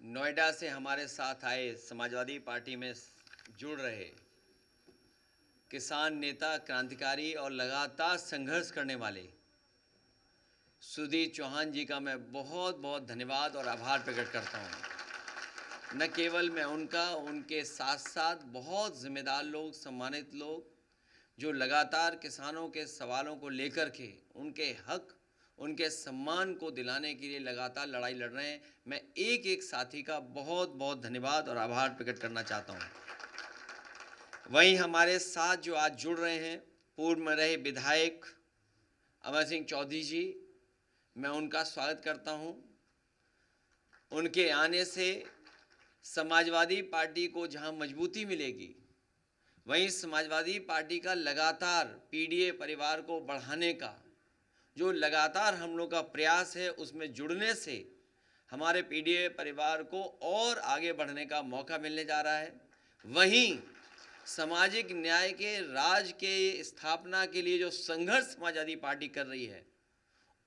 नोएडा से हमारे साथ आए समाजवादी पार्टी में जुड़ रहे किसान नेता, क्रांतिकारी और लगातार संघर्ष करने वाले सुधीर चौहान जी का मैं बहुत बहुत धन्यवाद और आभार प्रकट करता हूँ। न केवल मैं उनका, उनके साथ साथ बहुत जिम्मेदार लोग, सम्मानित लोग जो लगातार किसानों के सवालों को लेकर के उनके हक, उनके सम्मान को दिलाने के लिए लगातार लड़ाई लड़ रहे हैं। मैं एक एक साथी का बहुत बहुत धन्यवाद और आभार प्रकट करना चाहता हूँ। वहीं हमारे साथ जो आज जुड़ रहे हैं पूर्व में रहे विधायक अमर सिंह चौधरी जी, मैं उनका स्वागत करता हूं। उनके आने से समाजवादी पार्टी को जहां मजबूती मिलेगी, वहीं समाजवादी पार्टी का लगातार पीडीए परिवार को बढ़ाने का जो लगातार हम लोग का प्रयास है, उसमें जुड़ने से हमारे पीडीए परिवार को और आगे बढ़ने का मौका मिलने जा रहा है। वहीं सामाजिक न्याय के राज के स्थापना के लिए जो संघर्ष समाजवादी पार्टी कर रही है,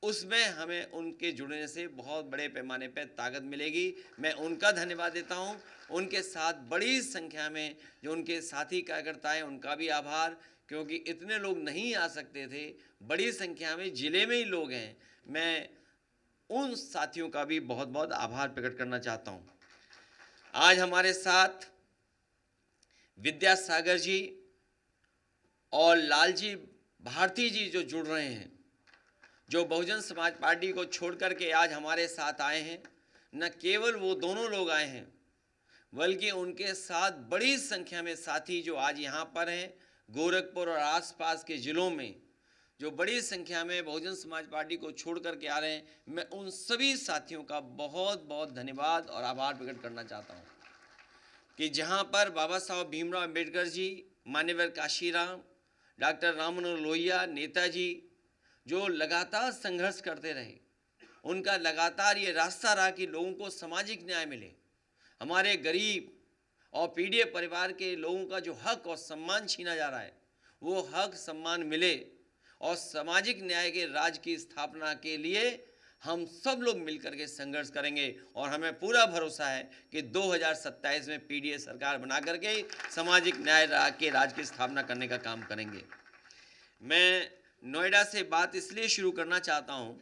उसमें हमें उनके जुड़ने से बहुत बड़े पैमाने पर ताकत मिलेगी। मैं उनका धन्यवाद देता हूं। उनके साथ बड़ी संख्या में जो उनके साथी कार्यकर्ता हैं, उनका भी आभार, क्योंकि इतने लोग नहीं आ सकते थे, बड़ी संख्या में जिले में ही लोग हैं। मैं उन साथियों का भी बहुत बहुत आभार प्रकट करना चाहता हूं। आज हमारे साथ विद्यासागर जी और लालजी भारती जी जो जुड़ रहे हैं, जो बहुजन समाज पार्टी को छोड़ करके आज हमारे साथ आए हैं। न केवल वो दोनों लोग आए हैं, बल्कि उनके साथ बड़ी संख्या में साथी जो आज यहाँ पर हैं, गोरखपुर और आसपास के ज़िलों में जो बड़ी संख्या में बहुजन समाज पार्टी को छोड़ करके आ रहे हैं। मैं उन सभी साथियों का बहुत बहुत धन्यवाद और आभार प्रकट करना चाहता हूँ कि जहाँ पर बाबा साहब भीमराव अम्बेडकर जी, मान्यवर काशीराम, डॉक्टर राम मनोहर लोहिया, नेताजी जो लगातार संघर्ष करते रहे, उनका लगातार ये रास्ता रहा कि लोगों को सामाजिक न्याय मिले, हमारे गरीब और पीड़ित परिवार के लोगों का जो हक और सम्मान छीना जा रहा है, वो हक सम्मान मिले और सामाजिक न्याय के राज की स्थापना के लिए हम सब लोग मिलकर के संघर्ष करेंगे। और हमें पूरा भरोसा है कि 2027 में पीडीए सरकार बना करके सामाजिक न्याय के राज की स्थापना करने का काम करेंगे। मैं नोएडा से बात इसलिए शुरू करना चाहता हूं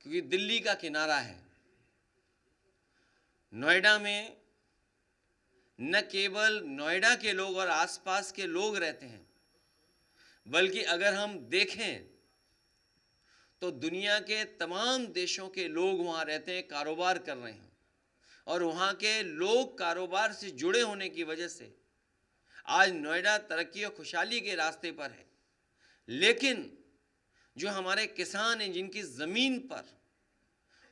क्योंकि दिल्ली का किनारा है। नोएडा में न केवल नोएडा के लोग और आसपास के लोग रहते हैं, बल्कि अगर हम देखें तो दुनिया के तमाम देशों के लोग वहां रहते हैं, कारोबार कर रहे हैं, और वहां के लोग कारोबार से जुड़े होने की वजह से आज नोएडा तरक्की और खुशहाली के रास्ते पर है। लेकिन जो हमारे किसान हैं, जिनकी ज़मीन पर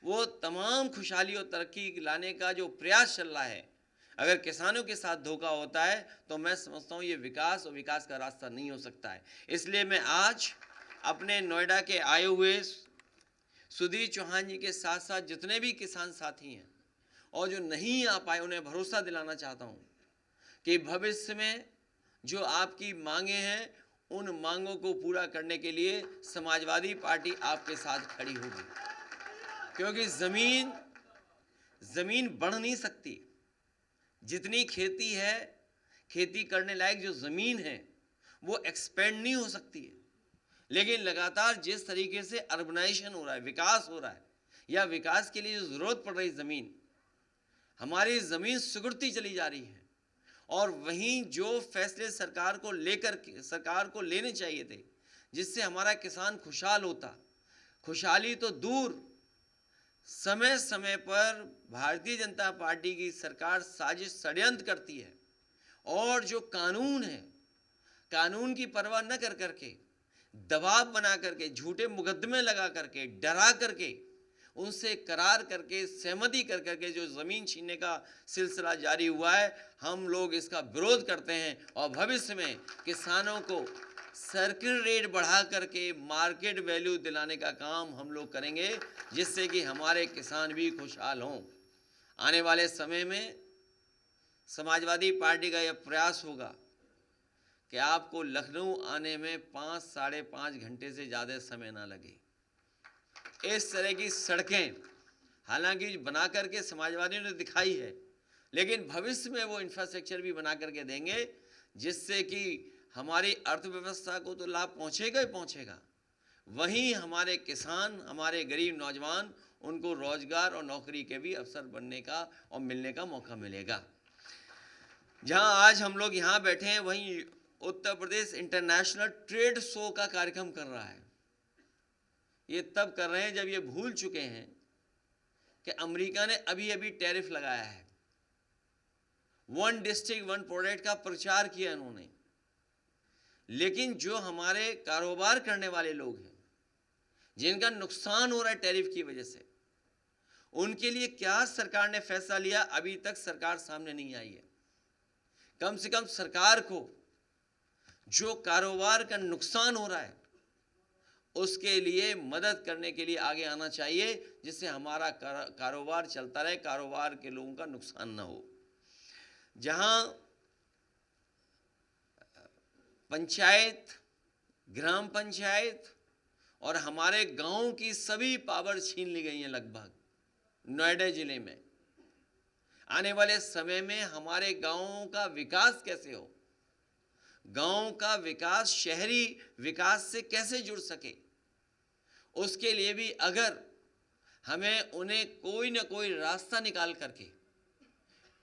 वो तमाम खुशहाली और तरक्की लाने का जो प्रयास चल रहा है, अगर किसानों के साथ धोखा होता है तो मैं समझता हूँ ये विकास और विकास का रास्ता नहीं हो सकता है। इसलिए मैं आज अपने नोएडा के आए हुए सुधीर चौहान जी के साथ साथ जितने भी किसान साथी हैं और जो नहीं आ पाए, उन्हें भरोसा दिलाना चाहता हूँ कि भविष्य में जो आपकी मांगे हैं, उन मांगों को पूरा करने के लिए समाजवादी पार्टी आपके साथ खड़ी होगी, क्योंकि ज़मीन बढ़ नहीं सकती। जितनी खेती है, खेती करने लायक जो ज़मीन है, वो एक्सपेंड नहीं हो सकती है। लेकिन लगातार जिस तरीके से अर्बनाइजेशन हो रहा है, विकास हो रहा है, या विकास के लिए जो ज़रूरत पड़ रही ज़मीन, हमारी ज़मीन सिकुड़ती चली जा रही है। और वहीं जो फैसले सरकार को लेने चाहिए थे, जिससे हमारा किसान खुशहाल होता, खुशहाली तो दूर, समय समय पर भारतीय जनता पार्टी की सरकार साजिश षड्यंत्र करती है और जो कानून है, कानून की परवाह न कर करके, दबाव बना करके, झूठे मुकदमे लगा करके, डरा करके, उनसे करार करके, सहमति कर करके जो ज़मीन छीनने का सिलसिला जारी हुआ है, हम लोग इसका विरोध करते हैं। और भविष्य में किसानों को सर्किल रेट बढ़ा करके मार्केट वैल्यू दिलाने का काम हम लोग करेंगे, जिससे कि हमारे किसान भी खुशहाल हों। आने वाले समय में समाजवादी पार्टी का यह प्रयास होगा कि आपको लखनऊ आने में 5 साढ़े 5 घंटे से ज़्यादा समय ना लगे। इस तरह की सड़कें हालांकि बना करके समाजवादियों ने दिखाई है, लेकिन भविष्य में वो इंफ्रास्ट्रक्चर भी बना करके देंगे जिससे कि हमारी अर्थव्यवस्था को तो लाभ पहुंचेगा ही पहुंचेगा, वहीं हमारे किसान, हमारे गरीब नौजवान, उनको रोजगार और नौकरी के भी अवसर बनने का और मिलने का मौका मिलेगा। जहां आज हम लोग यहाँ बैठे हैं, वहीं Uttar Pradesh international trade show का कार्यक्रम कर रहा है। ये तब कर रहे हैं जब ये भूल चुके हैं कि अमेरिका ने अभी अभी टैरिफ लगाया है। वन डिस्ट्रिक्ट वन प्रोडक्ट का प्रचार किया इन्होंने, लेकिन जो हमारे कारोबार करने वाले लोग हैं, जिनका नुकसान हो रहा है टैरिफ की वजह से, उनके लिए क्या सरकार ने फैसला लिया, अभी तक सरकार सामने नहीं आई है। कम से कम सरकार को जो कारोबार का नुकसान हो रहा है उसके लिए मदद करने के लिए आगे आना चाहिए, जिससे हमारा कारोबार चलता रहे, कारोबार के लोगों का नुकसान ना हो। जहां पंचायत, ग्राम पंचायत और हमारे गांव की सभी पावर छीन ली गई हैं लगभग नोएडा जिले में। आने वाले समय में हमारे गांवों का विकास कैसे हो, गांव का विकास शहरी विकास से कैसे जुड़ सके, उसके लिए भी अगर हमें उन्हें कोई न कोई रास्ता निकाल करके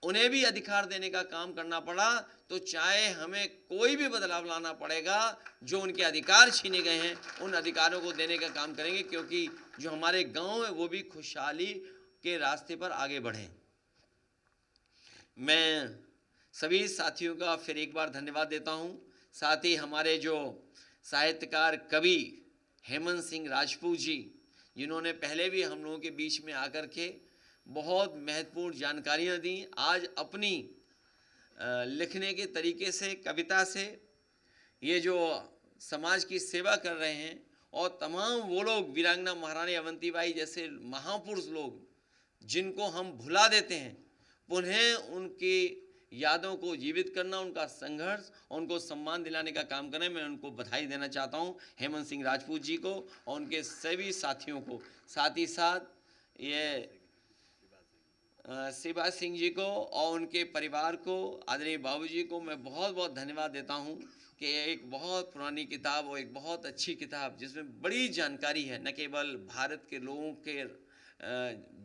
उन्हें भी अधिकार देने का काम करना पड़ा, तो चाहे हमें कोई भी बदलाव लाना पड़ेगा, जो उनके अधिकार छीने गए हैं उन अधिकारों को देने का काम करेंगे, क्योंकि जो हमारे गांव है वो भी खुशहाली के रास्ते पर आगे बढ़ें। मैं सभी साथियों का फिर एक बार धन्यवाद देता हूं। साथ ही हमारे जो साहित्यकार कवि हेमंत सिंह राजपूत जी, जिन्होंने पहले भी हम लोगों के बीच में आकर के बहुत महत्वपूर्ण जानकारियां दी, आज अपनी लिखने के तरीके से, कविता से ये जो समाज की सेवा कर रहे हैं, और तमाम वो लोग, वीरांगना महारानी अवंतीबाई जैसे महापुरुष लोग जिनको हम भुला देते हैं, पुनः उनकी यादों को जीवित करना, उनका संघर्ष और उनको सम्मान दिलाने का काम करें। मैं उनको बधाई देना चाहता हूं, हेमंत सिंह राजपूत जी को और उनके सभी साथियों को। साथ ही साथ ये शिवा सिंह जी को और उनके परिवार को, आदरणीय बाबूजी को मैं बहुत बहुत धन्यवाद देता हूं कि एक बहुत पुरानी किताब और एक बहुत अच्छी किताब जिसमें बड़ी जानकारी है, न केवल भारत के लोगों के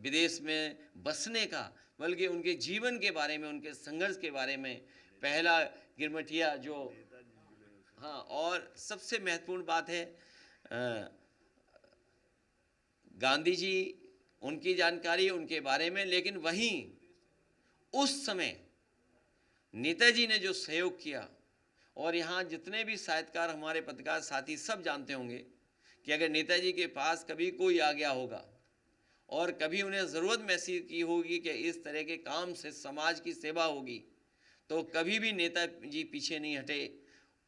विदेश में बसने का, बल्कि उनके जीवन के बारे में, उनके संघर्ष के बारे में। पहला गिरमटिया जो, हाँ, और सबसे महत्वपूर्ण बात है गांधी जी, उनकी जानकारी उनके बारे में। लेकिन वहीं उस समय नेताजी ने जो सहयोग किया, और यहाँ जितने भी साहित्यकार, हमारे पत्रकार साथी सब जानते होंगे कि अगर नेताजी के पास कभी कोई आ गया होगा और कभी उन्हें ज़रूरत महसूस की होगी कि इस तरह के काम से समाज की सेवा होगी, तो कभी भी नेताजी पीछे नहीं हटे।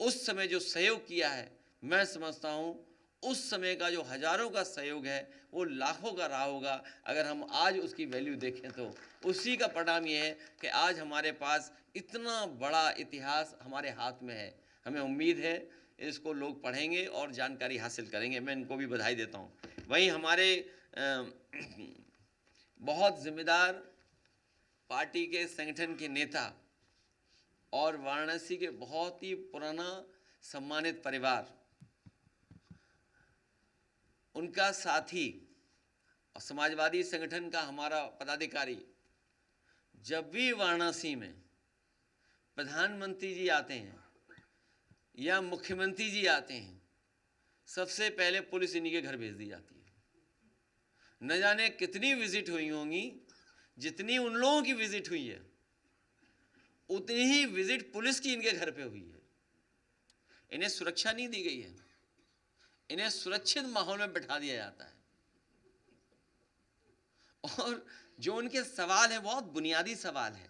उस समय जो सहयोग किया है, मैं समझता हूँ उस समय का जो हजारों का सहयोग है वो लाखों का रहा होगा। अगर हम आज उसकी वैल्यू देखें तो उसी का परिणाम ये है कि आज हमारे पास इतना बड़ा इतिहास हमारे हाथ में है। हमें उम्मीद है इसको लोग पढ़ेंगे और जानकारी हासिल करेंगे। मैं इनको भी बधाई देता हूँ। वहीं हमारे बहुत जिम्मेदार पार्टी के संगठन के नेता और वाराणसी के बहुत ही पुराना सम्मानित परिवार, उनका साथी और समाजवादी संगठन का हमारा पदाधिकारी, जब भी वाराणसी में प्रधानमंत्री जी आते हैं या मुख्यमंत्री जी आते हैं, सबसे पहले पुलिस इन्हीं के घर भेज दी जाती है। न जाने कितनी विजिट हुई होंगी, जितनी उन लोगों की विजिट हुई है उतनी ही विजिट पुलिस की इनके घर पे हुई है। इन्हें सुरक्षा नहीं दी गई है, इन्हें सुरक्षित माहौल में बिठा दिया जाता है। और जो उनके सवाल है बहुत बुनियादी सवाल है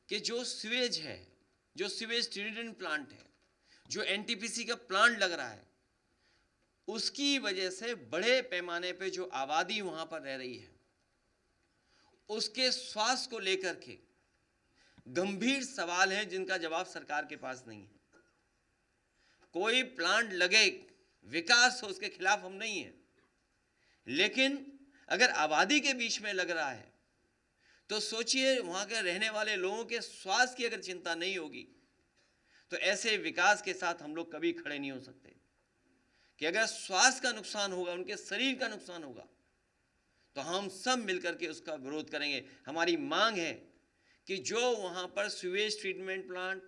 कि जो सीवेज है, जो सीवेज ट्रीटमेंट प्लांट है, जो एनटीपीसी का प्लांट लग रहा है, उसकी वजह से बड़े पैमाने पे जो आबादी वहां पर रह रही है, उसके स्वास्थ्य को लेकर के गंभीर सवाल हैं जिनका जवाब सरकार के पास नहीं है। कोई प्लांट लगे, विकास हो, उसके खिलाफ हम नहीं हैं, लेकिन अगर आबादी के बीच में लग रहा है तो सोचिए वहाँ के रहने वाले लोगों के स्वास्थ्य की अगर चिंता नहीं होगी तो ऐसे विकास के साथ हम लोग कभी खड़े नहीं हो सकते। कि अगर स्वास्थ्य का नुकसान होगा, उनके शरीर का नुकसान होगा, तो हम सब मिलकर के उसका विरोध करेंगे। हमारी मांग है कि जो वहाँ पर sewage treatment plant,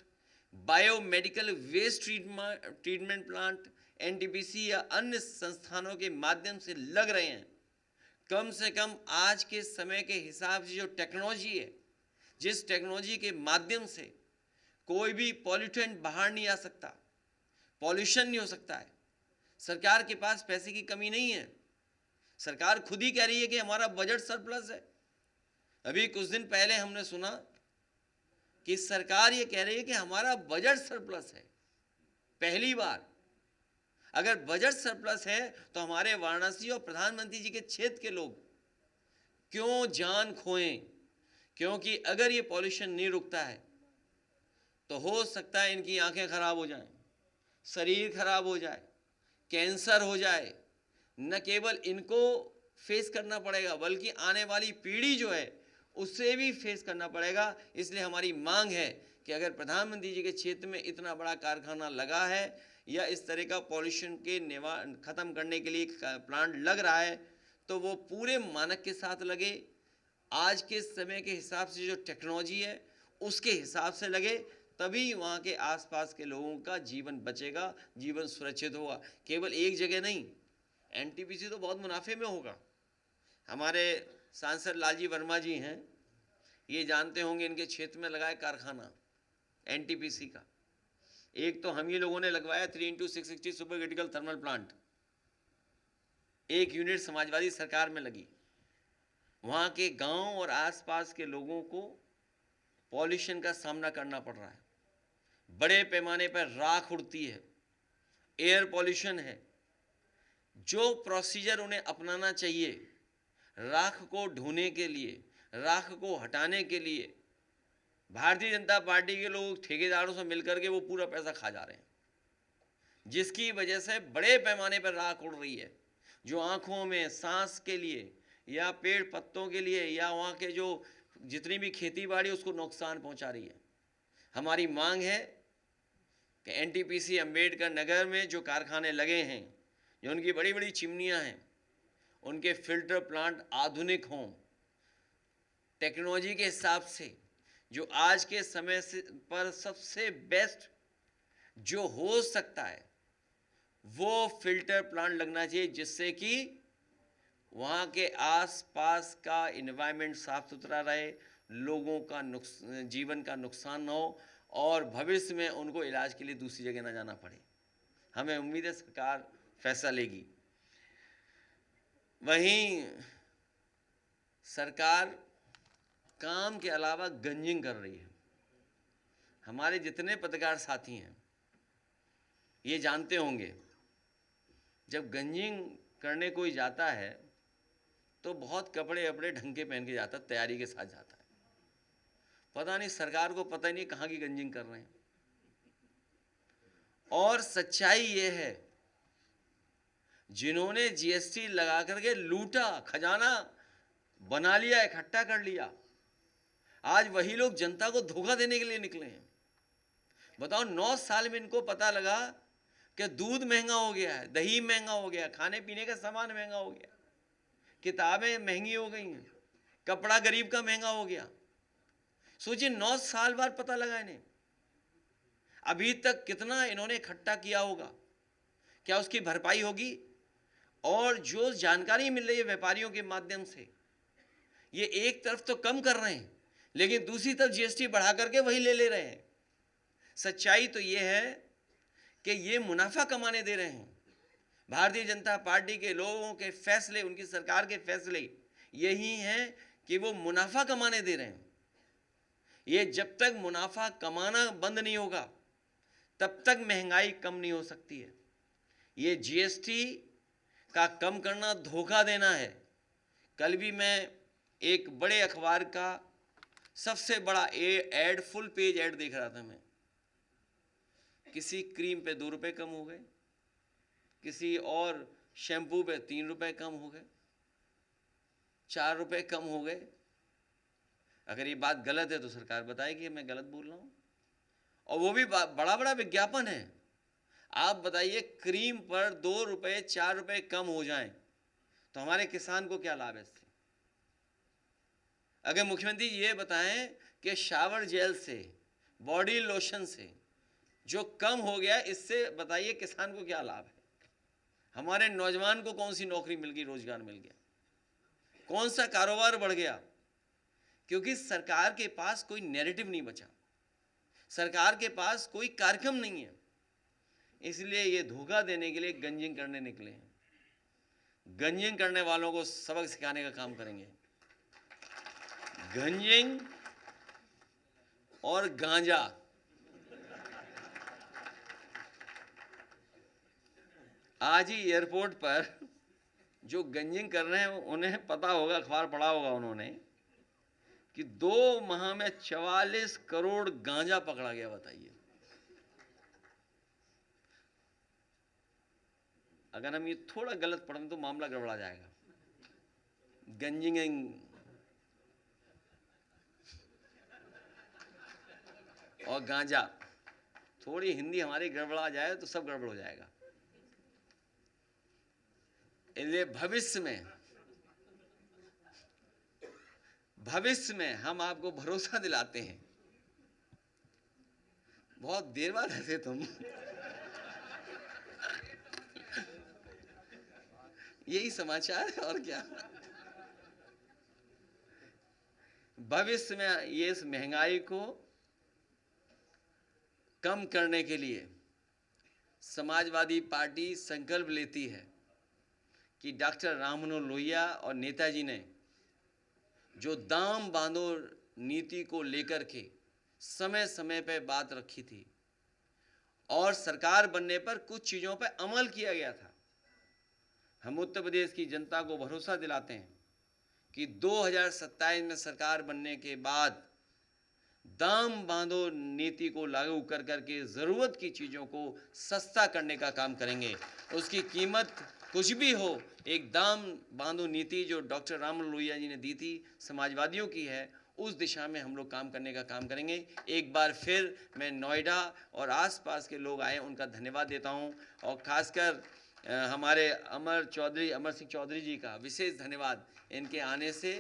biomedical waste treatment plant, NTPC या अन्य संस्थानों के माध्यम से लग रहे हैं, कम से कम आज के समय के हिसाब से जो टेक्नोलॉजी है, जिस टेक्नोलॉजी के माध्यम से कोई भी पॉल्यूटेंट बाहर नहीं आ सकता, पॉल्यूशन नहीं हो सकता है। सरकार के पास पैसे की कमी नहीं है। सरकार खुद ही कह रही है कि हमारा बजट सरप्लस है। अभी कुछ दिन पहले हमने सुना कि सरकार ये कह रही है कि हमारा बजट सरप्लस है। पहली बार। अगर बजट सरप्लस है तो हमारे वाराणसी और प्रधानमंत्री जी के क्षेत्र के लोग क्यों जान खोएं? क्योंकि अगर ये पॉल्यूशन नहीं रुकता है तो हो सकता है इनकी आंखें खराब हो जाएं, शरीर खराब हो जाए, कैंसर हो जाए। न केवल इनको फेस करना पड़ेगा बल्कि आने वाली पीढ़ी जो है उससे भी फेस करना पड़ेगा। इसलिए हमारी मांग है कि अगर प्रधानमंत्री जी के क्षेत्र में इतना बड़ा कारखाना लगा है या इस तरह का पॉल्यूशन के ख़त्म करने के लिए प्लांट लग रहा है तो वो पूरे मानक के साथ लगे, आज के समय के हिसाब से जो टेक्नोलॉजी है उसके हिसाब से लगे, तभी वहाँ के आसपास के लोगों का जीवन बचेगा, जीवन सुरक्षित होगा। केवल एक जगह नहीं। एनटीपीसी तो बहुत मुनाफे में होगा। हमारे सांसद लालजी वर्मा जी हैं, ये जानते होंगे, इनके क्षेत्र में लगा है कारखाना एनटीपीसी का। एक तो हम ही लोगों ने लगवाया 3x660 super critical thermal plant, एक यूनिट समाजवादी सरकार में लगी। वहाँ के गांव और आसपास के लोगों को पॉल्यूशन का सामना करना पड़ रहा है। बड़े पैमाने पर राख उड़ती है, एयर पॉल्यूशन है। जो प्रोसीजर उन्हें अपनाना चाहिए राख को ढोने के लिए, राख को हटाने के लिए, भारतीय जनता पार्टी के लोग ठेकेदारों से मिलकर के वो पूरा पैसा खा जा रहे हैं, जिसकी वजह से बड़े पैमाने पर राख उड़ रही है, जो आँखों में, सांस के लिए या पेड़ पत्तों के लिए या वहाँ के जो जितनी भी खेती बाड़ी उसको नुकसान पहुँचा रही है। हमारी मांग है कि एनटीपीसी अम्बेडकर नगर में जो कारखाने लगे हैं, जो उनकी बड़ी बड़ी चिमनियाँ हैं, उनके फिल्टर प्लांट आधुनिक हों, टेक्नोलॉजी के हिसाब से जो आज के समय से पर सबसे बेस्ट जो हो सकता है वो फिल्टर प्लांट लगना चाहिए, जिससे कि वहाँ के आसपास का इन्वायरमेंट साफ सुथरा रहे, लोगों का जीवन का नुकसान न हो और भविष्य में उनको इलाज के लिए दूसरी जगह ना जाना पड़े। हमें उम्मीद है सरकार फैसला लेगी। वहीं सरकार काम के अलावा गंजिंग कर रही है। हमारे जितने पत्रकार साथी हैं ये जानते होंगे, जब गंजिंग करने कोई जाता है तो बहुत कपड़े अपने ढंग के पहन के जाता है, तैयारी के साथ जाता है। पता नहीं सरकार को पता ही नहीं कहाँ की गंजिंग कर रहे हैं। और सच्चाई ये है, जिन्होंने जीएसटी लगा करके लूटा, खजाना बना लिया, इकट्ठा कर लिया, आज वही लोग जनता को धोखा देने के लिए निकले हैं। बताओ, 9 साल में इनको पता लगा कि दूध महंगा हो गया है, दही महंगा हो गया, खाने पीने का सामान महंगा हो गया, किताबें महंगी हो गई हैं, कपड़ा गरीब का महंगा हो गया। सोचिए 9 साल बाद पता लगा इन्हें। अभी तक कितना इन्होंने इकट्ठा किया होगा, क्या उसकी भरपाई होगी? और जो जानकारी मिल रही है व्यापारियों के माध्यम से, ये एक तरफ तो कम कर रहे हैं लेकिन दूसरी तरफ जीएसटी बढ़ा करके वही ले रहे हैं। सच्चाई तो ये है कि ये मुनाफा कमाने दे रहे हैं। भारतीय जनता पार्टी के लोगों के फैसले, उनकी सरकार के फैसले यही हैं कि वो मुनाफा कमाने दे रहे हैं। ये जब तक मुनाफा कमाना बंद नहीं होगा तब तक महंगाई कम नहीं हो सकती है। ये जीएसटी का कम करना धोखा देना है। कल भी मैं एक बड़े अखबार का सबसे बड़ा एड, फुल पेज एड देख रहा था। मैं किसी क्रीम पे 2 रुपये कम हो गए, किसी और शैम्पू पे 3 रुपये कम हो गए। 4 रुपए कम हो गए। अगर ये बात गलत है तो सरकार बताएगी मैं गलत बोल रहा हूँ। और वो भी बड़ा बड़ा विज्ञापन है। आप बताइए, क्रीम पर 2 रुपए 4 रुपए कम हो जाएं तो हमारे किसान को क्या लाभ है इससे? अगर मुख्यमंत्री ये बताएं कि शावर जेल से, बॉडी लोशन से जो कम हो गया, इससे बताइए किसान को क्या लाभ है? हमारे नौजवान को कौन सी नौकरी मिल गई, रोजगार मिल गया, कौन सा कारोबार बढ़ गया? क्योंकि सरकार के पास कोई नैरेटिव नहीं बचा, सरकार के पास कोई कार्यक्रम नहीं है। इसलिए ये धोखा देने के लिए गंजिंग करने निकले हैं। गंजिंग करने वालों को सबक सिखाने का काम करेंगे। गंजिंग और गांजा, आज ही एयरपोर्ट पर जो गंजिंग कर रहे हैं उन्हें पता होगा, अखबार पढ़ा होगा उन्होंने, कि 2 माह में 44 करोड़ गांजा पकड़ा गया। बताइए, अगर हम ये थोड़ा गलत पढ़ें तो मामला गड़बड़ा जाएगा। गंजिंग और गांजा, थोड़ी हिंदी हमारी गड़बड़ा जाए तो सब गड़बड़ हो जाएगा। इसलिए भविष्य में हम आपको भरोसा दिलाते हैं। बहुत देर बाद हंसे तुम। यही समाचार है और क्या। भविष्य में ये इस महंगाई को कम करने के लिए समाजवादी पार्टी संकल्प लेती है कि डॉक्टर राम मनोहर लोहिया और नेताजी ने जो दाम बांधो नीति को लेकर के समय समय पर बात रखी थी और सरकार बनने पर कुछ चीज़ों पर अमल किया गया था, हम उत्तर प्रदेश की जनता को भरोसा दिलाते हैं कि 2027 में सरकार बनने के बाद दाम बांधो नीति को लागू कर करके ज़रूरत की चीज़ों को सस्ता करने का काम करेंगे। उसकी कीमत कुछ भी हो, एक दाम बांधो नीति जो डॉक्टर राम मनोहर लोहिया जी ने दी थी, समाजवादियों की है, उस दिशा में हम लोग काम करने का काम करेंगे। एक बार फिर मैं नोएडा और आसपास के लोग आए उनका धन्यवाद देता हूं, और ख़ासकर हमारे अमर सिंह चौधरी जी का विशेष धन्यवाद। इनके आने से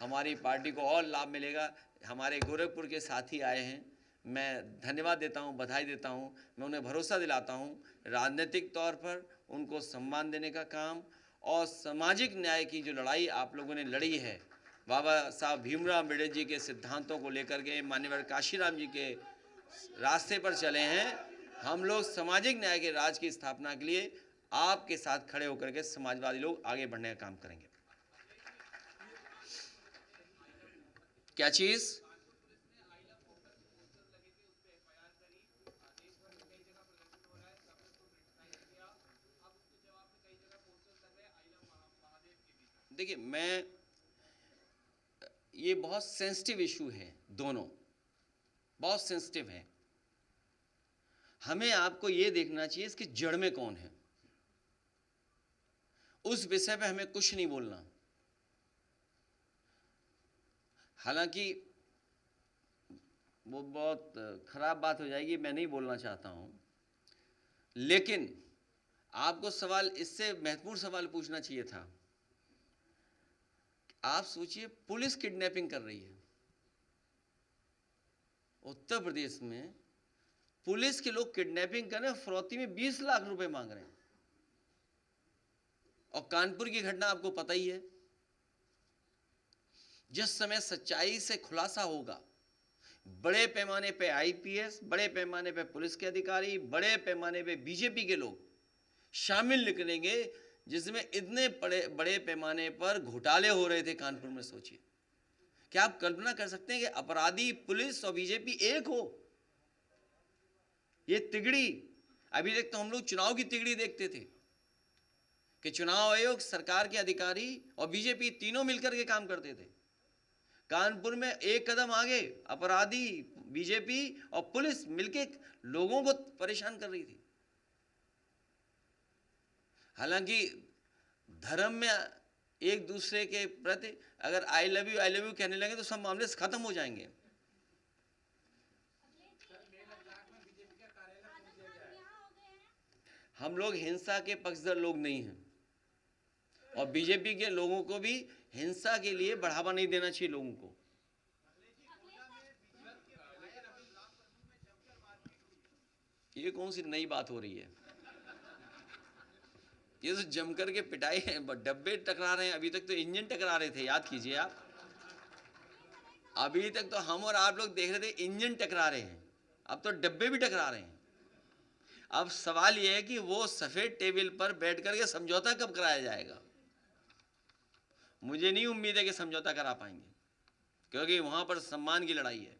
हमारी पार्टी को और लाभ मिलेगा। हमारे गोरखपुर के साथी आए हैं, मैं धन्यवाद देता हूं, बधाई देता हूं। मैं उन्हें भरोसा दिलाता हूं, राजनीतिक तौर पर उनको सम्मान देने का काम और सामाजिक न्याय की जो लड़ाई आप लोगों ने लड़ी है, बाबा साहब भीमराव अम्बेडकर जी के सिद्धांतों को लेकर के, माननीय काशीराम जी के रास्ते पर चले हैं। हम लोग सामाजिक न्याय के राज की स्थापना के लिए आपके साथ खड़े होकर के समाजवादी लोग आगे बढ़ने का काम करेंगे। क्या चीज? देखिए, ये बहुत सेंसिटिव इशू है, दोनों बहुत सेंसिटिव है। हमें आपको ये देखना चाहिए इसकी जड़ में कौन है, उस विषय पे हमें कुछ नहीं बोलना। हालांकि वो बहुत खराब बात हो जाएगी, मैं नहीं बोलना चाहता हूं, लेकिन आपको सवाल, इससे महत्वपूर्ण सवाल पूछना चाहिए था। आप सोचिए, पुलिस किडनैपिंग कर रही है उत्तर प्रदेश में, पुलिस के लोग किडनैपिंग कर रहे हैं, फिरौती में 20 लाख रुपए मांग रहे हैं। और कानपुर की घटना आपको पता ही है, जिस समय सच्चाई से खुलासा होगा, बड़े पैमाने पे आईपीएस, बड़े पैमाने पे पुलिस के अधिकारी, बड़े पैमाने पे बीजेपी के लोग शामिल निकलेंगे, जिसमें इतने बड़े पैमाने पर घोटाले हो रहे थे कानपुर में। सोचिए, क्या आप कल्पना कर सकते हैं कि अपराधी पुलिस और बीजेपी एक हो? ये तिगड़ी, अभी तक तो हम लोग चुनाव की तिगड़ी देखते थे कि चुनाव आयोग, सरकार के अधिकारी और बीजेपी तीनों मिलकर के काम करते थे। कानपुर में एक कदम आगे अपराधी, बीजेपी और पुलिस मिलकर लोगों को परेशान कर रही थी। हालांकि धर्म में एक दूसरे के प्रति अगर आई लव यू कहने लगे तो सब मामले खत्म हो जाएंगे। हम लोग हिंसा के पक्षधर लोग नहीं हैं, और बीजेपी के लोगों को भी हिंसा के लिए बढ़ावा नहीं देना चाहिए लोगों को। ये कौन सी नई बात हो रही है? ये तो जमकर के पिटाई है, डब्बे टकरा रहे हैं। अभी तक तो इंजन टकरा रहे थे, याद कीजिए आप। अभी तक तो हम और आप लोग देख रहे थे इंजन टकरा रहे हैं, अब तो डब्बे भी टकरा रहे हैं। अब सवाल यह है कि वो सफेद टेबल पर बैठ करके समझौता कब कराया जाएगा। मुझे नहीं उम्मीद है कि समझौता करा पाएंगे, क्योंकि वहां पर सम्मान की लड़ाई है।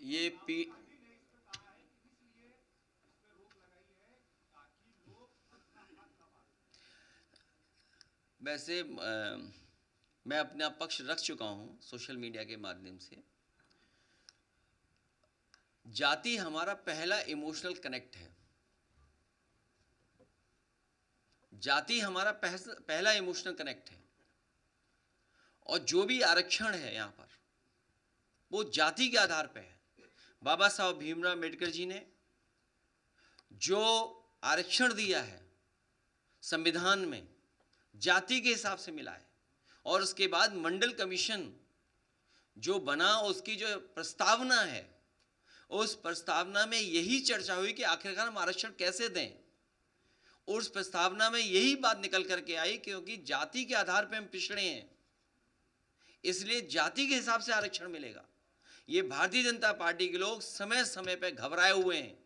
ये वैसे मैं अपना पक्ष रख चुका हूं सोशल मीडिया के माध्यम से। जाति हमारा पहला इमोशनल कनेक्ट है। जाति हमारा पहला इमोशनल कनेक्ट है, और जो भी आरक्षण है यहां पर वो जाति के आधार पर है। बाबा साहब भीमराव अम्बेडकर जी ने जो आरक्षण दिया है संविधान में, जाति के हिसाब से मिला है। और उसके बाद मंडल कमीशन जो बना, उसकी जो प्रस्तावना है, उस प्रस्तावना में यही चर्चा हुई कि आखिरकार हम आरक्षण कैसे दें। उस प्रस्तावना में यही बात निकल करके आई, क्योंकि जाति के आधार पर हम पिछड़े हैं, इसलिए जाति के हिसाब से आरक्षण मिलेगा। ये भारतीय जनता पार्टी के लोग समय समय पर घबराए हुए हैं।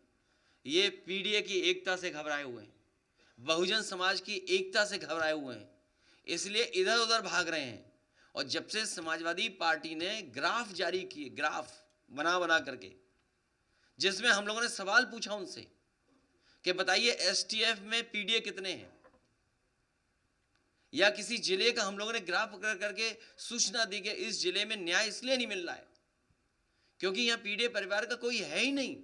ये पीडीए की एकता से घबराए हुए हैं, बहुजन समाज की एकता से घबराए हुए हैं, इसलिए इधर उधर भाग रहे हैं। और जब से समाजवादी पार्टी ने ग्राफ जारी किए, ग्राफ बना करके, जिसमें हम लोगों ने सवाल पूछा उनसे कि बताइए एसटीएफ में पीडीए कितने हैं, या किसी जिले का हम लोगों ने ग्राफ करके सूचना दी कि इस जिले में न्याय इसलिए नहीं मिल रहा है क्योंकि यहां पीडीए परिवार का कोई है ही नहीं।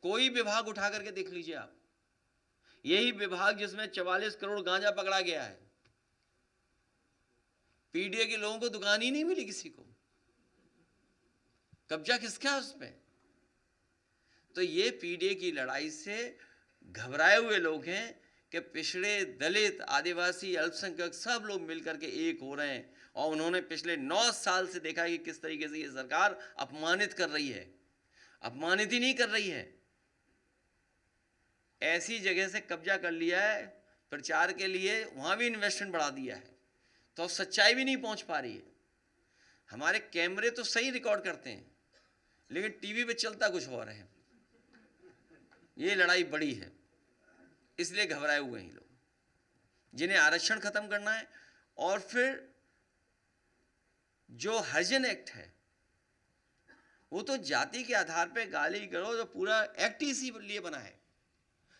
कोई विभाग उठा करके देख लीजिए आप, यही विभाग जिसमें 44 करोड़ गांजा पकड़ा गया है, पीडीए के लोगों को दुकान ही नहीं मिली किसी को। कब्जा किसका है उस पे? तो ये पीडीए की लड़ाई से घबराए हुए लोग हैं कि पिछड़े, दलित, आदिवासी, अल्पसंख्यक सब लोग मिलकर के एक हो रहे हैं। और उन्होंने पिछले 9 साल से देखा कि किस तरीके से ये सरकार अपमानित कर रही है। अपमानित ही नहीं कर रही है, ऐसी जगह से कब्जा कर लिया है, प्रचार के लिए वहां भी इन्वेस्टमेंट बढ़ा दिया है, तो सच्चाई भी नहीं पहुंच पा रही है। हमारे कैमरे तो सही रिकॉर्ड करते हैं, लेकिन टीवी पे चलता कुछ और है। ये लड़ाई बड़ी है, इसलिए घबराए हुए हैं लोग, जिन्हें आरक्षण खत्म करना है। और फिर जो हरिजन एक्ट है, वो तो जाति के आधार पे गाली गलौज, जो पूरा एक्ट इसी लिए बना है,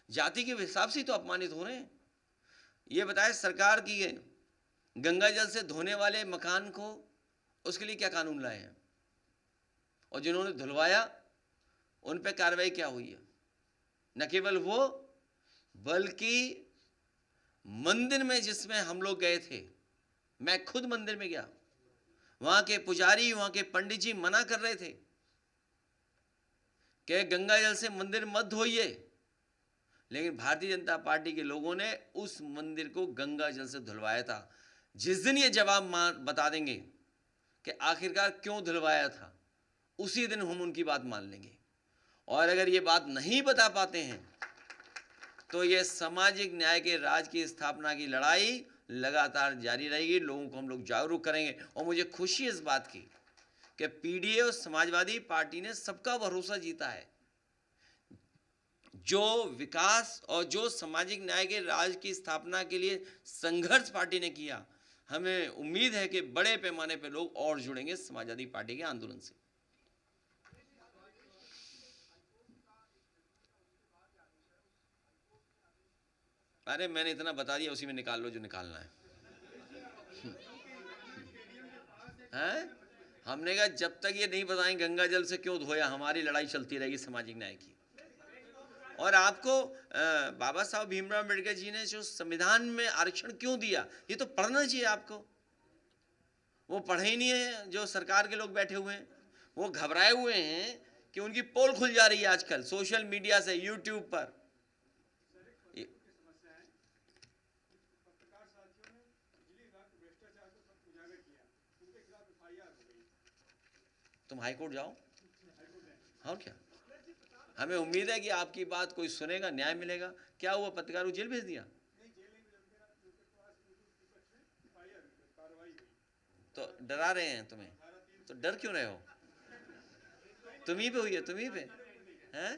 जाति के हिसाब से तो अपमानित हो रहे हैं। ये बताए सरकार की गंगा जल से धोने वाले मकान को, उसके लिए क्या कानून लाए हैं, और जिन्होंने धुलवाया उन पे कार्रवाई क्या हुई है? न केवल वो, बल्कि मंदिर में जिसमें हम लोग गए थे, मैं खुद मंदिर में गया, वहां के पुजारी, वहां के पंडित जी मना कर रहे थे कि गंगा जल से मंदिर मत धोइए, लेकिन भारतीय जनता पार्टी के लोगों ने उस मंदिर को गंगा जल से धुलवाया था। जिस दिन ये जवाब बता देंगे कि आखिरकार क्यों धुलवाया था, उसी दिन हम उनकी बात मान लेंगे। और अगर ये बात नहीं बता पाते हैं तो ये सामाजिक न्याय के राज की स्थापना की लड़ाई लगातार जारी रहेगी। लोगों को हम लोग जागरूक करेंगे। और मुझे खुशी इस बात की कि पीडीए और समाजवादी पार्टी ने सबका भरोसा जीता है। जो विकास और जो सामाजिक न्याय के राज की स्थापना के लिए संघर्ष पार्टी ने किया, हमें उम्मीद है कि बड़े पैमाने पर लोग और जुड़ेंगे समाजवादी पार्टी के आंदोलन से। अरे मैंने इतना बता दिया, उसी में निकाल लो जो निकालना है। हैं? हमने कहा जब तक ये नहीं बताएं गंगा जल से क्यों धोया, हमारी लड़ाई चलती रहेगी सामाजिक न्याय की। और आपको बाबा साहब भीमराव अम्बेडकर जी ने जो संविधान में आरक्षण क्यों दिया, ये तो पढ़ना चाहिए आपको। वो पढ़े ही नहीं है जो सरकार के लोग बैठे हुए हैं। वो घबराए हुए हैं कि उनकी पोल खुल जा रही है आजकल सोशल मीडिया से, यूट्यूब पर। तुम हाई कोर्ट जाओ, और क्या। हमें उम्मीद है कि आपकी बात कोई सुनेगा, न्याय मिलेगा। क्या हुआ, पत्रकार को जेल भेज दिया? तो डरा रहे हैं तुम्हें, तो डर क्यों रहे हो? तुम्ही पे हुई है, तुम्ही पे हैं,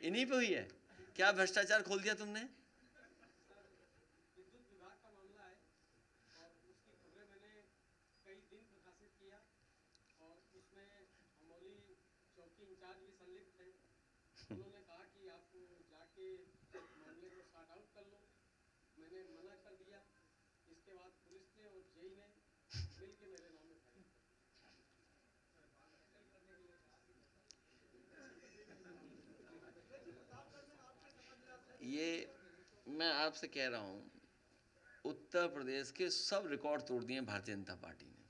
इन्हीं पे हुई है। क्या भ्रष्टाचार खोल दिया तुमने? ये मैं आपसे कह रहा हूं, उत्तर प्रदेश के सब रिकॉर्ड तोड़ दिए भारतीय जनता पार्टी ने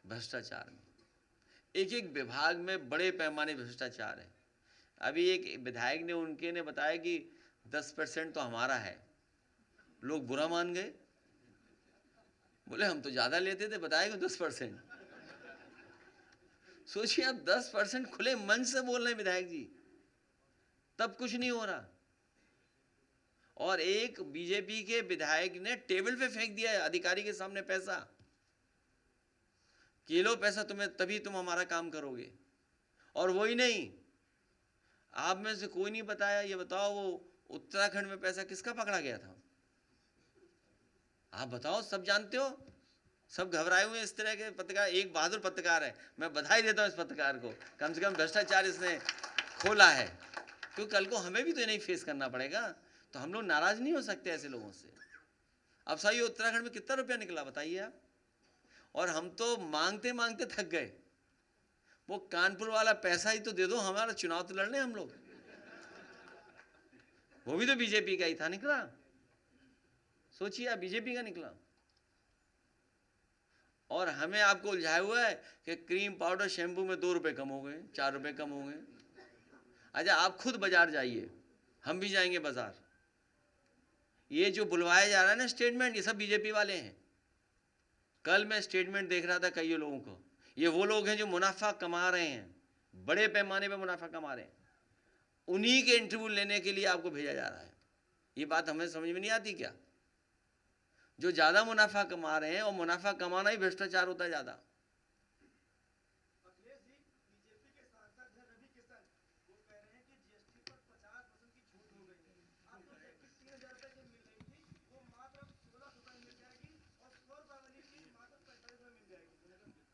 भ्रष्टाचार में। एक एक विभाग में बड़े पैमाने भ्रष्टाचार है। अभी एक विधायक ने उनके ने बताया कि 10% तो हमारा है। लोग बुरा मान गए, बोले हम तो ज्यादा लेते थे, बताया कि 10%। सोचिए आप, 10% खुले मन से बोल रहे हैं विधायक जी, तब कुछ नहीं हो रहा। और एक बीजेपी के विधायक ने टेबल पे फेंक दिया अधिकारी के सामने पैसा कि लो पैसा तुम्हें, तभी तुम हमारा काम करोगे। और वही नहीं, आप में से कोई नहीं बताया, ये बताओ वो उत्तराखंड में पैसा किसका पकड़ा गया था? आप बताओ, सब जानते हो। सब घबराए हुए इस तरह के पत्रकार। एक बहादुर पत्रकार है, मैं बधाई देता हूं इस पत्रकार को, कम से कम भ्रष्टाचार इसने खोला है। क्योंकि कल को हमें भी तो नहीं फेस करना पड़ेगा, तो हम लोग नाराज नहीं हो सकते ऐसे लोगों से। अब सही, उत्तराखंड में कितना रुपया निकला बताइए आप। और हम तो मांगते मांगते थक गए। वो कानपुर वाला पैसा ही तो दे दो, हमारा चुनाव तो लड़ने हम लोग। वो भी तो बीजेपी का ही था, निकला। सोचिए आप, बीजेपी का निकला। और हमें आपको उलझाया हुआ है कि क्रीम पाउडर शैम्पू में 2 रुपए कम हो गए, 4 रुपए कम हो गए। अच्छा आप खुद बाजार जाइए, हम भी जाएंगे बाजार। ये जो बुलवाया जा रहा है ना स्टेटमेंट, ये सब बीजेपी वाले हैं। कल मैं स्टेटमेंट देख रहा था कई लोगों को, ये वो लोग हैं जो मुनाफा कमा रहे हैं, बड़े पैमाने पे मुनाफा कमा रहे हैं, उन्हीं के इंटरव्यू लेने के लिए आपको भेजा जा रहा है। ये बात हमें समझ में नहीं आती क्या? जो ज़्यादा मुनाफा कमा रहे हैं, और मुनाफा कमाना ही भ्रष्टाचार होता है ज़्यादा।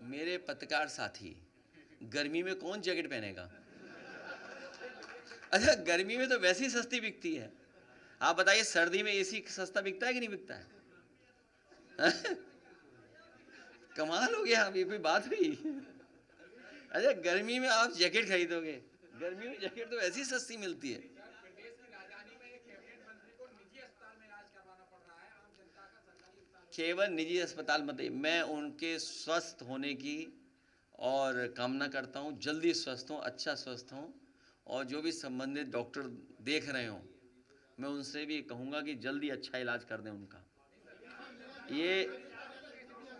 मेरे पत्रकार साथी, गर्मी में कौन जैकेट पहनेगा? अच्छा गर्मी में तो वैसे ही सस्ती बिकती है। आप बताइए सर्दी में एसी सस्ता बिकता है कि नहीं बिकता है? कमाल हो गया, ये कोई बात हुई? अच्छा गर्मी में आप जैकेट खरीदोगे? गर्मी में जैकेट तो वैसी सस्ती मिलती है। केवल निजी अस्पताल मत, मैं उनके स्वस्थ होने की और कामना करता हूँ, जल्दी स्वस्थ हों, अच्छा स्वस्थ हों। और जो भी संबंधित डॉक्टर देख रहे हों, मैं उनसे भी कहूँगा कि जल्दी अच्छा इलाज कर दें उनका। ये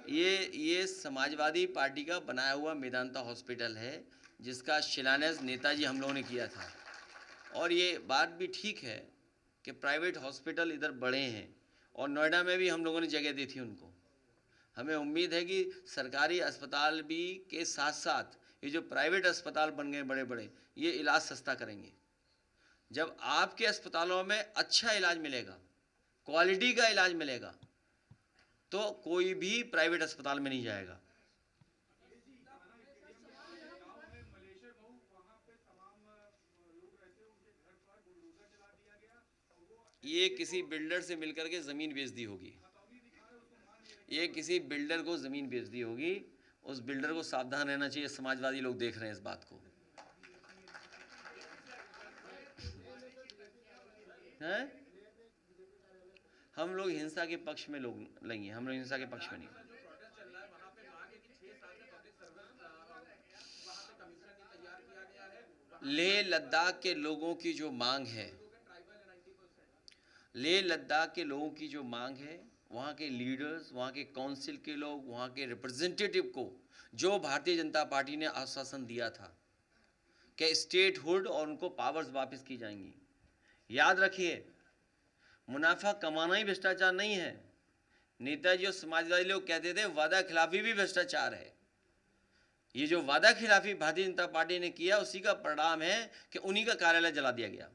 ये समाजवादी पार्टी का बनाया हुआ मेदांता हॉस्पिटल है, जिसका शिलान्यास नेताजी हम लोगों ने किया था। और ये बात भी ठीक है कि प्राइवेट हॉस्पिटल इधर बड़े हैं, और नोएडा में भी हम लोगों ने जगह दी थी उनको। हमें उम्मीद है कि सरकारी अस्पताल भी के साथ साथ ये जो प्राइवेट अस्पताल बन गए बड़े बड़े, ये इलाज सस्ता करेंगे। जब आपके अस्पतालों में अच्छा इलाज मिलेगा, क्वालिटी का इलाज मिलेगा, तो कोई भी प्राइवेट अस्पताल में नहीं जाएगा। ये किसी बिल्डर से मिलकर के ज़मीन बेच दी होगी, ये किसी बिल्डर को ज़मीन बेच दी होगी। उस बिल्डर को सावधान रहना चाहिए। समाजवादी लोग देख रहे हैं इस बात को, हैं? हम लोग हिंसा के पक्ष में लोग नहीं हैं, हम लोग हिंसा के पक्ष में नहीं। लेह लद्दाख के लोगों की जो मांग है, लेह लद्दाख के लोगों की जो मांग है, वहाँ के लीडर्स, वहाँ के काउंसिल के लोग, वहाँ के रिप्रेजेंटेटिव को जो भारतीय जनता पार्टी ने आश्वासन दिया था कि स्टेटहुड और उनको पावर्स वापस की जाएंगी। याद रखिए, मुनाफा कमाना ही भ्रष्टाचार नहीं है। नेताजी और समाजवादी लोग कहते थे वादा खिलाफी भी भ्रष्टाचार है। ये जो वादा खिलाफी भारतीय जनता पार्टी ने किया, उसी का परिणाम है कि उन्हीं का कार्यालय जला दिया गया।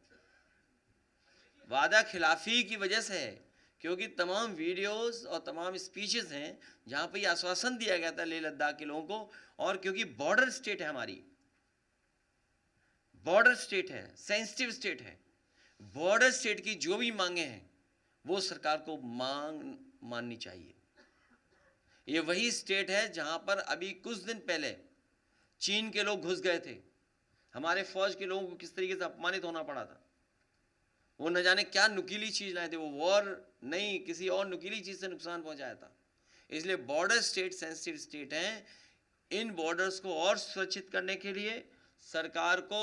वादा खिलाफी की वजह से है, क्योंकि तमाम वीडियोस और तमाम स्पीचेस हैं जहां पर ये आश्वासन दिया गया था लेह लद्दाख के लोगों को। और क्योंकि बॉर्डर स्टेट है, हमारी बॉर्डर स्टेट है, सेंसिटिव स्टेट है, बॉर्डर स्टेट की जो भी मांगे हैं वो सरकार को माननी चाहिए। ये वही स्टेट है जहां पर अभी कुछ दिन पहले चीन के लोग घुस गए थे। हमारे फौज के लोगों को किस तरीके से अपमानित होना पड़ा था। वो न जाने क्या नुकीली चीज लाए थे, वो वॉर नहीं, किसी और नुकीली चीज से नुकसान पहुंचाया था। इसलिए बॉर्डर स्टेट सेंसिटिव स्टेट हैं। इन बॉर्डर्स को और सुरक्षित करने के लिए सरकार को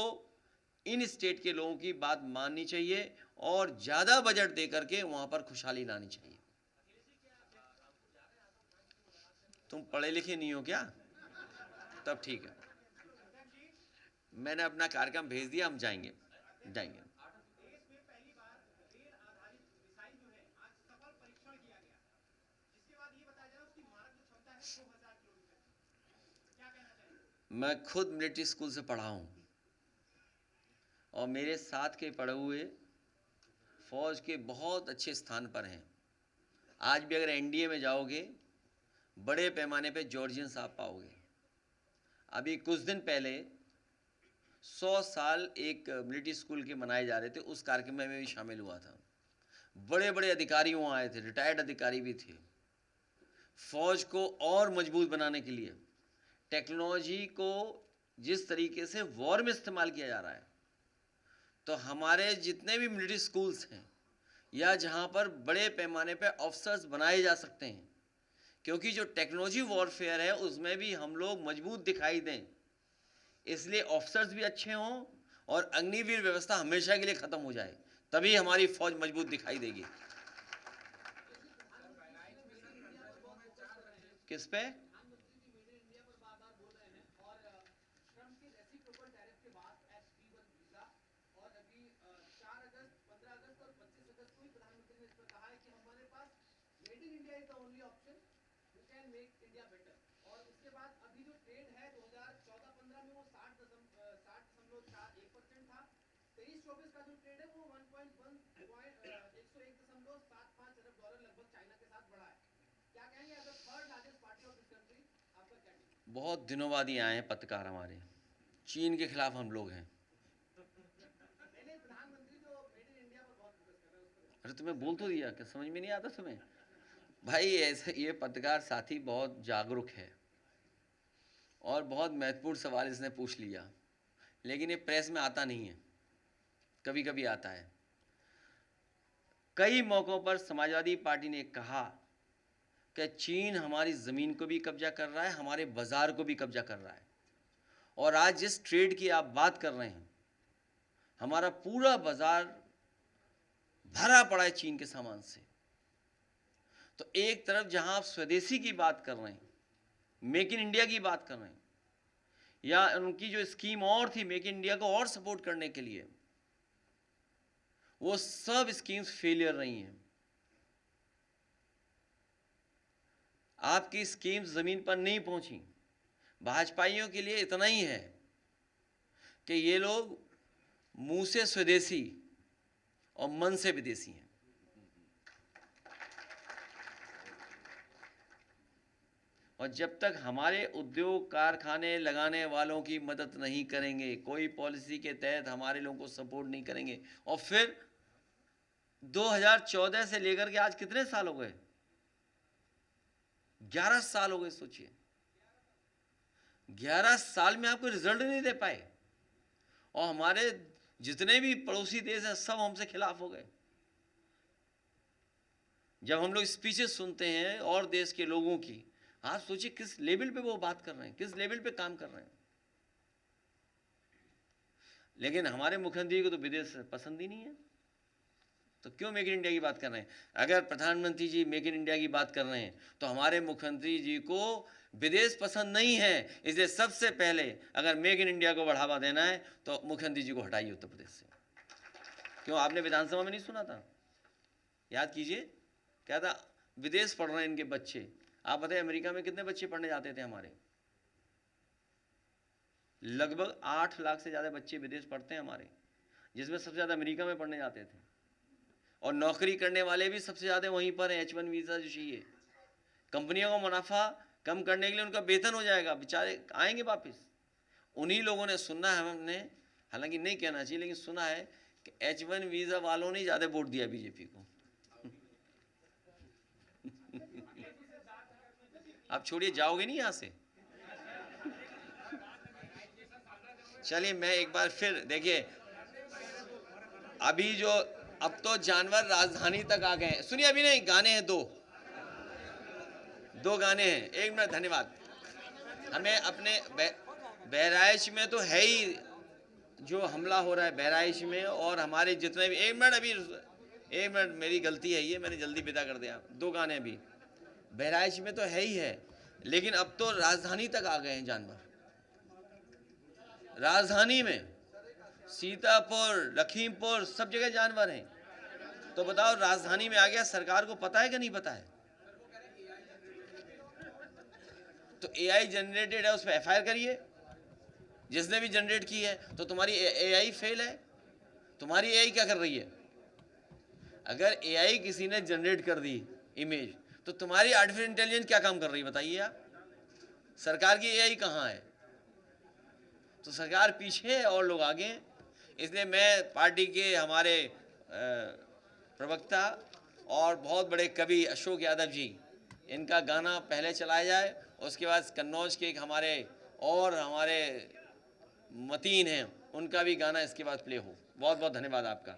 इन स्टेट के लोगों की बात माननी चाहिए और ज़्यादा बजट दे करके वहाँ पर खुशहाली लानी चाहिए। तुम पढ़े लिखे नहीं हो क्या? तब ठीक है, मैंने अपना कार्यक्रम भेज दिया, हम जाएंगे जाएंगे। मैं खुद मिलिट्री स्कूल से पढ़ा हूँ और मेरे साथ के पढ़े हुए फौज के बहुत अच्छे स्थान पर हैं। आज भी अगर एनडीए में जाओगे, बड़े पैमाने पे जॉर्जियन साहब पाओगे। अभी कुछ दिन पहले 100 साल एक मिलिट्री स्कूल के मनाए जा रहे थे, उस कार्यक्रम में भी शामिल हुआ था। बड़े बड़े अधिकारी वहाँ आए थे, रिटायर्ड अधिकारी भी थे। फौज को और मजबूत बनाने के लिए टेक्नोलॉजी को जिस तरीके से वॉर में इस्तेमाल किया जा रहा है, तो हमारे जितने भी मिलिट्री स्कूल्स हैं या जहाँ पर बड़े पैमाने पर ऑफिसर्स बनाए जा सकते हैं, क्योंकि जो टेक्नोलॉजी वॉरफेयर है उसमें भी हम लोग मजबूत दिखाई दें, इसलिए ऑफिसर्स भी अच्छे हों और अग्निवीर व्यवस्था हमेशा के लिए ख़त्म हो जाए, तभी हमारी फौज मजबूत दिखाई देगी। किस पे? बहुत दिनों बाद ही आए हैं पत्रकार हमारे। चीन के खिलाफ हम लोग हैं। अरे तुम्हें बोल तो दिया, क्या समझ में नहीं आता तुम्हें? भाई ऐसे ये पत्रकार साथी बहुत जागरूक है और बहुत महत्वपूर्ण सवाल इसने पूछ लिया, लेकिन ये प्रेस में आता नहीं है, कभी कभी आता है। कई मौक़ों पर समाजवादी पार्टी ने कहा कि चीन हमारी ज़मीन को भी कब्जा कर रहा है, हमारे बाज़ार को भी कब्जा कर रहा है। और आज जिस ट्रेड की आप बात कर रहे हैं, हमारा पूरा बाज़ार भरा पड़ा है चीन के सामान से। तो एक तरफ जहां आप स्वदेशी की बात कर रहे हैं, मेक इन इंडिया की बात कर रहे हैं, या उनकी जो स्कीम और थी मेक इन इंडिया को और सपोर्ट करने के लिए, वो सब स्कीम्स फेलियर रही हैं। आपकी स्कीम्स ज़मीन पर नहीं पहुंची। भाजपाइयों के लिए इतना ही है कि ये लोग मुंह से स्वदेशी और मन से विदेशी हैं। और जब तक हमारे उद्योग कारखाने लगाने वालों की मदद नहीं करेंगे, कोई पॉलिसी के तहत हमारे लोगों को सपोर्ट नहीं करेंगे, और फिर 2014 से लेकर के आज कितने साल हो गए? 11 साल हो गए। सोचिए, 11 साल में आपको रिजल्ट नहीं दे पाए, और हमारे जितने भी पड़ोसी देश हैं सब हमसे खिलाफ हो गए। जब हम लोग स्पीचेस सुनते हैं और देश के लोगों की, आप सोचिए किस लेवल पे वो बात कर रहे हैं, किस लेवल पे काम कर रहे हैं। लेकिन हमारे मुख्यमंत्री को तो विदेश पसंद ही नहीं है, तो क्यों मेक इन इंडिया की बात कर रहे हैं? अगर प्रधानमंत्री जी मेक इन इंडिया की बात कर रहे हैं तो हमारे मुख्यमंत्री जी को विदेश पसंद नहीं है। इसलिए सबसे पहले अगर मेक इन इंडिया को बढ़ावा देना है तो मुख्यमंत्री जी को हटाइए उत्तर प्रदेश से। क्यों, आपने विधानसभा में नहीं सुना था? याद कीजिए, क्या था? विदेश पढ़ रहे हैं इनके बच्चे। आप बताइए अमेरिका में कितने बच्चे पढ़ने जाते थे हमारे? लगभग 8 लाख से ज़्यादा बच्चे विदेश पढ़ते हैं हमारे, जिसमें सबसे ज़्यादा अमेरिका में पढ़ने जाते थे। और नौकरी करने वाले भी सबसे ज़्यादा वहीं पर है। H1 वीज़ा जो चाहिए, कंपनियों का मुनाफा कम करने के लिए उनका वेतन हो जाएगा, बेचारे आएंगे वापस। उन्हीं लोगों ने सुना है, हमने हालांकि नहीं कहना चाहिए लेकिन सुना है कि H1 वीज़ा वालों ने ज़्यादा वोट दिया बीजेपी को। आप छोड़िए, जाओगे नहीं यहाँ से। चलिए मैं एक बार फिर, देखिए अभी जो अब तो जानवर राजधानी तक आ गए हैं। सुनिए, अभी नहीं, गाने हैं दो गाने हैं। एक मिनट, धन्यवाद। हमें अपने बहराइच में तो है ही जो हमला हो रहा है बहराइच में, और हमारे जितने भी, एक मिनट मेरी गलती है ये, मैंने जल्दी विदा कर दिया। 2 गाने अभी बहराइच में तो है ही है, लेकिन अब तो राजधानी तक आ गए हैं जानवर। राजधानी में सीतापुर, लखीमपुर, सब जगह जानवर हैं। तो बताओ, राजधानी में आ गया, सरकार को पता है कि नहीं पता है? तो AI जनरेटेड है, उस पर FIR करिए। जिसने भी जनरेट की है, तो तुम्हारी AI फेल है। तुम्हारी AI क्या कर रही है? अगर AI किसी ने जनरेट कर दी इमेज, तो तुम्हारी आर्टिफिशियल इंटेलिजेंस क्या काम कर रही है बताइए आप? सरकार की AI कहाँ है? तो सरकार पीछे है और लोग आगे हैं। इसलिए मैं पार्टी के हमारे प्रवक्ता और बहुत बड़े कवि अशोक यादव जी, इनका गाना पहले चलाया जाए, उसके बाद कन्नौज के एक हमारे मतीन हैं, उनका भी गाना इसके बाद प्ले हो। बहुत बहुत धन्यवाद आपका।